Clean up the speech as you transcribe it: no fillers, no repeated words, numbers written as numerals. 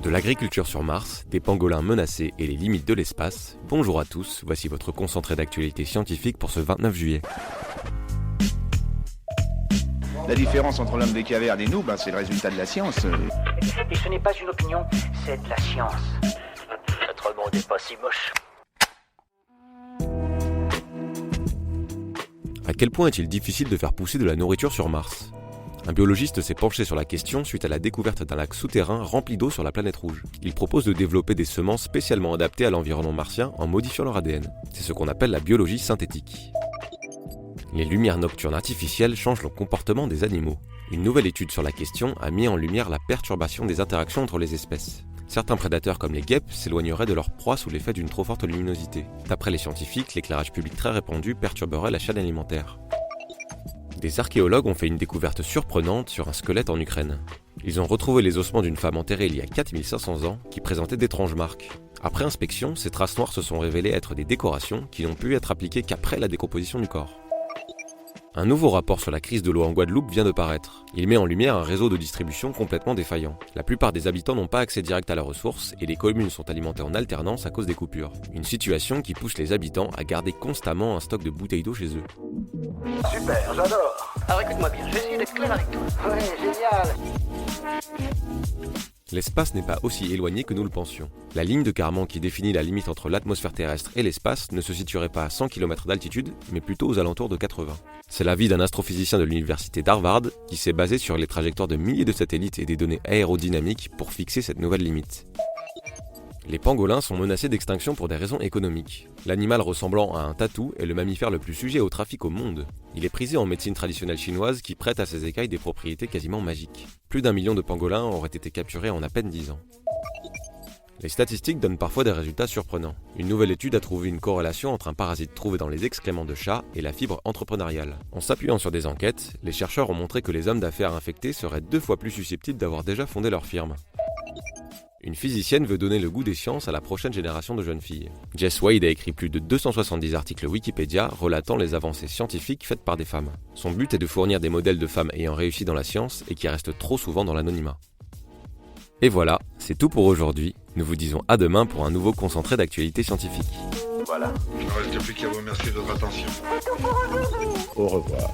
De l'agriculture sur Mars, des pangolins menacés et les limites de l'espace, bonjour à tous, voici votre concentré d'actualité scientifique pour ce 29 juillet. La différence entre l'homme des cavernes et nous, c'est le résultat de la science. Et ce n'est pas une opinion, c'est de la science. Notre monde n'est pas si moche. À quel point est-il difficile de faire pousser de la nourriture sur Mars ? Un biologiste s'est penché sur la question suite à la découverte d'un lac souterrain rempli d'eau sur la planète rouge. Il propose de développer des semences spécialement adaptées à l'environnement martien en modifiant leur ADN. C'est ce qu'on appelle la biologie synthétique. Les lumières nocturnes artificielles changent le comportement des animaux. Une nouvelle étude sur la question a mis en lumière la perturbation des interactions entre les espèces. Certains prédateurs comme les guêpes s'éloigneraient de leur proie sous l'effet d'une trop forte luminosité. D'après les scientifiques, l'éclairage public très répandu perturberait la chaîne alimentaire. Des archéologues ont fait une découverte surprenante sur un squelette en Ukraine. Ils ont retrouvé les ossements d'une femme enterrée il y a 4500 ans qui présentaient d'étranges marques. Après inspection, ces traces noires se sont révélées être des décorations qui n'ont pu être appliquées qu'après la décomposition du corps. Un nouveau rapport sur la crise de l'eau en Guadeloupe vient de paraître. Il met en lumière un réseau de distribution complètement défaillant. La plupart des habitants n'ont pas accès direct à la ressource et les communes sont alimentées en alternance à cause des coupures. Une situation qui pousse les habitants à garder constamment un stock de bouteilles d'eau chez eux. Super, j'adore. Alors écoute-moi bien, je vais essayer d'être clair avec toi. Ouais, génial. L'espace n'est pas aussi éloigné que nous le pensions. La ligne de Kármán qui définit la limite entre l'atmosphère terrestre et l'espace ne se situerait pas à 100 km d'altitude, mais plutôt aux alentours de 80. C'est l'avis d'un astrophysicien de l'université d'Harvard qui s'est basé sur les trajectoires de milliers de satellites et des données aérodynamiques pour fixer cette nouvelle limite. Les pangolins sont menacés d'extinction pour des raisons économiques. L'animal ressemblant à un tatou est le mammifère le plus sujet au trafic au monde. Il est prisé en médecine traditionnelle chinoise qui prête à ses écailles des propriétés quasiment magiques. Plus d'1 million de pangolins auraient été capturés en à peine 10 ans. Les statistiques donnent parfois des résultats surprenants. Une nouvelle étude a trouvé une corrélation entre un parasite trouvé dans les excréments de chats et la fibre entrepreneuriale. En s'appuyant sur des enquêtes, les chercheurs ont montré que les hommes d'affaires infectés seraient 2 fois plus susceptibles d'avoir déjà fondé leur firme. Une physicienne veut donner le goût des sciences à la prochaine génération de jeunes filles. Jess Wade a écrit plus de 270 articles Wikipédia relatant les avancées scientifiques faites par des femmes. Son but est de fournir des modèles de femmes ayant réussi dans la science et qui restent trop souvent dans l'anonymat. Et voilà, c'est tout pour aujourd'hui. Nous vous disons à demain pour un nouveau concentré d'actualité scientifique. Voilà. Il ne reste plus qu'à vous remercier de votre attention. Au revoir.